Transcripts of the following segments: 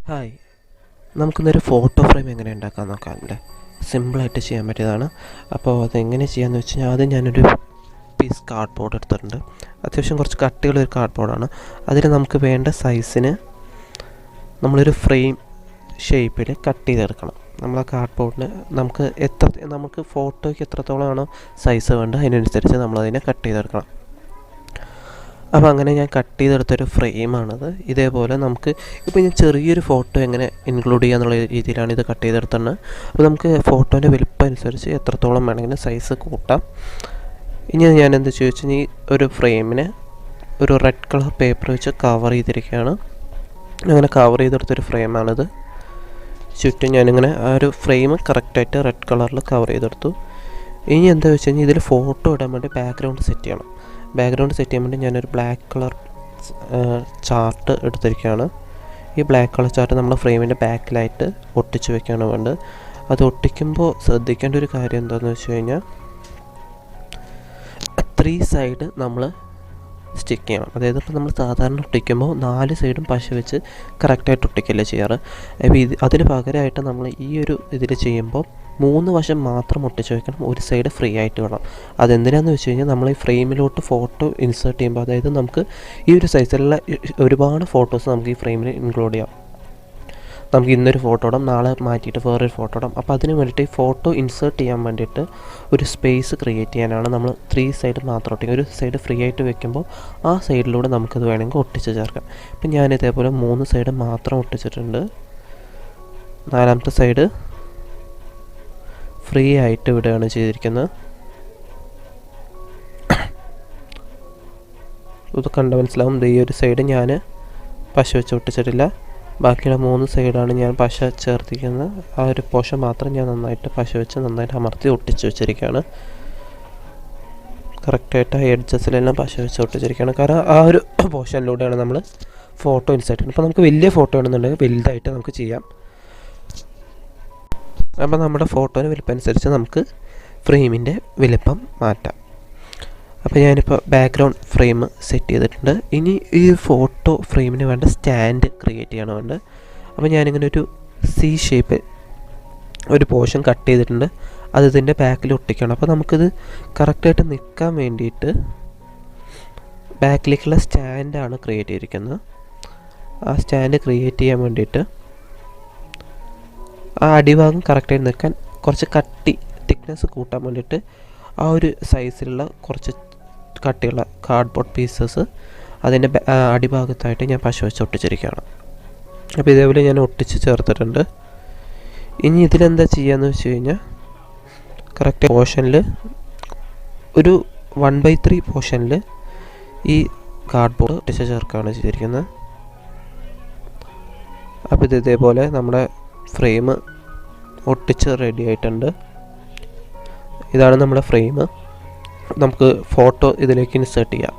Hi, നമുക്കിന്നൊരു photo frame എങ്ങനെ ഉണ്ടാക്കാൻ നോക്കാം അല്ലേ. സിമ്പിളായിട്ട് ചെയ്യാൻ പറ്റിയതാണ്. അപ്പോൾ അതെങ്ങനെ ചെയ്യാമെന്ന് വെച്ച് കഴിഞ്ഞാൽ ആദ്യം ഞാനൊരു പീസ് കാർഡ് ബോർഡ് എടുത്തിട്ടുണ്ട്. അത്യാവശ്യം കുറച്ച് കട്ടിയുള്ളൊരു കാർഡ് ബോർഡാണ്. അതിൽ നമുക്ക് വേണ്ട സൈസിന് നമ്മളൊരു ഫ്രെയിം ഷേപ്പിൽ കട്ട് ചെയ്തെടുക്കണം. നമ്മൾ ആ കാർഡ് ബോർഡിന് നമുക്ക് ഫോട്ടോയ്ക്ക് എത്രത്തോളമാണോ സൈസ് വേണ്ടത് അതിനനുസരിച്ച് നമ്മളതിനെ കട്ട് ചെയ്തെടുക്കണം. അപ്പോൾ അങ്ങനെ ഞാൻ കട്ട് ചെയ്തെടുത്തൊരു ഫ്രെയിമാണത്. ഇതേപോലെ നമുക്ക് ഇപ്പോൾ ഞാൻ ചെറിയൊരു ഫോട്ടോ എങ്ങനെ ഇൻക്ലൂഡ് ചെയ്യുക എന്നുള്ള രീതിയിലാണ് ഇത് കട്ട് ചെയ്തെടുത്തത്. അപ്പോൾ നമുക്ക് ഫോട്ടോൻ്റെ വലിപ്പം അനുസരിച്ച് എത്രത്തോളം വേണമെങ്കിലും സൈസ് കൂട്ടാം. ഇനി ഞാൻ എന്ത് ചോദിച്ചാൽ ഈ ഒരു ഫ്രെയിമിനെ ഒരു റെഡ് കളർ പേപ്പർ വെച്ച് കവർ ചെയ്തിരിക്കുകയാണ്. അങ്ങനെ കവർ ചെയ്തെടുത്തൊരു ഫ്രെയിമാണിത്. ചുറ്റും ഞാനിങ്ങനെ ആ ഒരു ഫ്രെയിം കറക്റ്റായിട്ട് റെഡ് കളറിൽ കവർ ചെയ്തെടുത്തു. ഇനി എന്താ വെച്ച് കഴിഞ്ഞാൽ ഇതിൽ ഫോട്ടോ ഇടാൻ വേണ്ടി ബാക്ക്ഗ്രൗണ്ട് സെറ്റ് ചെയ്യണം. ബാക്ക്ഗ്രൗണ്ട് സെറ്റ് ചെയ്യാൻ വേണ്ടി ഞാനൊരു ബ്ലാക്ക് കളർ ചാർട്ട് എടുത്തിരിക്കുകയാണ്. ഈ ബ്ലാക്ക് കളർ ചാർട്ട് നമ്മൾ ഫ്രെയിമിൻ്റെ ബാക്കിലായിട്ട് ഒട്ടിച്ച് വെക്കുകയാണ് വേണ്ടത്. അത് ഒട്ടിക്കുമ്പോൾ ശ്രദ്ധിക്കേണ്ട ഒരു കാര്യം എന്താണെന്ന് വെച്ച് കഴിഞ്ഞാൽ 3 സൈഡ് നമ്മൾ സ്റ്റിക്ക് ചെയ്യണം. അതായത് ഇപ്പോൾ നമ്മൾ സാധാരണ ഒട്ടിക്കുമ്പോൾ 4 സൈഡും പശ വെച്ച് കറക്റ്റായിട്ട് ഒട്ടിക്കല്ലേ ചെയ്യാറ്. അപ്പോൾ അതിന് പകരമായിട്ട് നമ്മൾ ഈ ഒരു ഇതിൽ ചെയ്യുമ്പോൾ 3 വശം മാത്രം ഒട്ടിച്ച് വെക്കണം, ഒരു സൈഡ് ഫ്രീ ആയിട്ട് വേണം. അതെന്തിനാണെന്ന് വെച്ച് കഴിഞ്ഞാൽ നമ്മൾ ഈ ഫ്രെയിമിലോട്ട് ഫോട്ടോ ഇൻസേർട്ട് ചെയ്യുമ്പോൾ, അതായത് നമുക്ക് ഈ ഒരു സൈസിലുള്ള ഒരുപാട് ഫോട്ടോസ് നമുക്ക് ഈ ഫ്രെയിമിൽ ഇൻക്ലൂഡ് ചെയ്യാം. നമുക്ക് ഇന്നൊരു ഫോട്ടോ ഇടാം, നാളെ മാറ്റിയിട്ട് വേറൊരു ഫോട്ടോ ഇടാം. അപ്പോൾ അതിന് വേണ്ടിയിട്ട് ഈ ഫോട്ടോ ഇൻസേർട്ട് ചെയ്യാൻ വേണ്ടിയിട്ട് ഒരു സ്പേസ് ക്രിയേറ്റ് ചെയ്യാനാണ് നമ്മൾ 3 സൈഡ് മാത്രം ഒട്ടിക്കുക. ഒരു സൈഡ് ഫ്രീ ആയിട്ട് വെക്കുമ്പോൾ ആ സൈഡിലൂടെ നമുക്കത് വേണമെങ്കിൽ ഒട്ടിച്ച് ചേർക്കാം. ഇപ്പം ഞാൻ ഇതേപോലെ 3 സൈഡ് മാത്രം ഒട്ടിച്ചിട്ടുണ്ട്. 4ാമത്തെ സൈഡ് ഫ്രീ ആയിട്ട് വിടുകയാണ് ചെയ്തിരിക്കുന്നത്. ഇത് കണ്ട് മനസ്സിലാവും. ഈ ഒരു സൈഡ് ഞാൻ പശ വെച്ച് ഒട്ടിച്ചിട്ടില്ല, ബാക്കിയുള്ള 3 സൈഡാണ് ഞാൻ പശ ചേർത്തിരിക്കുന്നത്. ആ ഒരു പോഷൻ മാത്രം ഞാൻ നന്നായിട്ട് പശ വെച്ച് നന്നായിട്ട് അമർത്തി ഒട്ടിച്ച് വെച്ചിരിക്കുകയാണ്. കറക്റ്റായിട്ട് ആ എഡ്ജസിലെല്ലാം പശ വെച്ച് ഒട്ടിച്ചിരിക്കുകയാണ്. കാരണം ആ ഒരു പോഷനിലൂടെയാണ് നമ്മൾ ഫോട്ടോ ഇൻസേർട്ട് ചെയ്യുന്നത്. അപ്പോൾ നമുക്ക് വലിയ ഫോട്ടോ ആണെന്നുണ്ടെങ്കിൽ വലുതായിട്ട് നമുക്ക് ചെയ്യാം. അപ്പോൾ നമ്മുടെ ഫോട്ടോന് വലിപ്പം അനുസരിച്ച് നമുക്ക് ഫ്രെയിമിൻ്റെ വലിപ്പം മാറ്റാം. അപ്പോൾ ഞാനിപ്പോൾ ബാക്ക്ഗ്രൗണ്ട് ഫ്രെയിം സെറ്റ് ചെയ്തിട്ടുണ്ട്. ഇനി ഈ ഫോട്ടോ ഫ്രെയിമിന് വേണ്ട സ്റ്റാൻഡ് ക്രിയേറ്റ് ചെയ്യണം വേണ്ടത്. അപ്പോൾ ഞാനിങ്ങനെ ഒരു സി ഷേപ്പ് ഒരു പോർഷൻ കട്ട് ചെയ്തിട്ടുണ്ട്. അത് ഇതിൻ്റെ ബാക്കിൽ ഒട്ടിക്കണം. അപ്പോൾ നമുക്കിത് കറക്റ്റായിട്ട് നിൽക്കാൻ വേണ്ടിയിട്ട് ബാക്കിലേക്കുള്ള സ്റ്റാൻഡാണ് ക്രിയേറ്റ് ചെയ്തിരിക്കുന്നത്. ആ സ്റ്റാൻഡ് ക്രിയേറ്റ് ചെയ്യാൻ വേണ്ടിയിട്ട് ആ അടിഭാഗം കറക്റ്റായിട്ട് നിൽക്കാൻ കുറച്ച് തിക്നെസ് കൂട്ടാൻ വേണ്ടിയിട്ട് ആ ഒരു സൈസിലുള്ള കുറച്ച് കട്ടിയുള്ള കാർഡ്ബോർഡ് പീസസ് അതിൻ്റെ അടിഭാഗത്തായിട്ട് ഞാൻ പശ വെച്ച് ഒട്ടിച്ചിരിക്കുകയാണ്. അപ്പോൾ ഇതേപോലെ ഞാൻ ഒട്ടിച്ച് ചേർത്തിട്ടുണ്ട്. ഇനി ഇതിലെന്താ ചെയ്യുകയെന്ന് വെച്ച് കഴിഞ്ഞാൽ കറക്റ്റ് പോർഷനിൽ ഒരു 1/3 പോർഷനിൽ ഈ കാർഡ്ബോർഡ് ഒട്ടിച്ച് ചേർക്കുകയാണ് ചെയ്തിരിക്കുന്നത്. അപ്പോൾ ഇതേപോലെ നമ്മുടെ ഫ്രെയിം ഒട്ടിച്ച് റെഡി ആയിട്ടുണ്ട്. ഇതാണ് നമ്മുടെ ഫ്രെയിം. നമുക്ക് ഫോട്ടോ ഇതിലേക്ക് ഇൻസേർട്ട് ചെയ്യാം.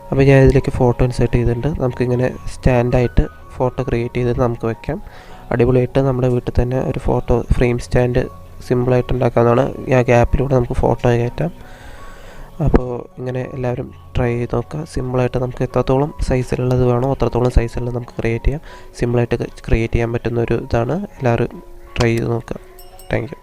അപ്പോൾ ഞാൻ ഇതിലേക്ക് ഫോട്ടോ ഇൻസേർട്ട് ചെയ്തിട്ടുണ്ട്. നമുക്കിങ്ങനെ സ്റ്റാൻഡായിട്ട് ഫോട്ടോ ക്രിയേറ്റ് ചെയ്ത് നമുക്ക് വെക്കാം. അടിപൊളിയായിട്ട് നമ്മുടെ വീട്ടിൽ തന്നെ ഒരു ഫോട്ടോ ഫ്രെയിം സ്റ്റാൻഡ് സിമ്പിളായിട്ട് ഉണ്ടാക്കാവുന്നതാണ്. ആ ഗ്യാപ്പിലൂടെ നമുക്ക് ഫോട്ടോ കയറ്റാം. അപ്പോൾ ഇങ്ങനെ എല്ലാവരും ട്രൈ ചെയ്ത് നോക്കുക. സിമ്പിളായിട്ട് നമുക്ക് എത്രത്തോളം സൈസിലുള്ളത് വേണോ അത്രത്തോളം സൈസിലുള്ളത് നമുക്ക് ക്രിയേറ്റ് ചെയ്യാം. സിമ്പിളായിട്ട് ക്രിയേറ്റ് ചെയ്യാൻ പറ്റുന്ന ഒരു ഇതാണ്. എല്ലാവരും ട്രൈ ചെയ്ത് നോക്കുക. Thank you.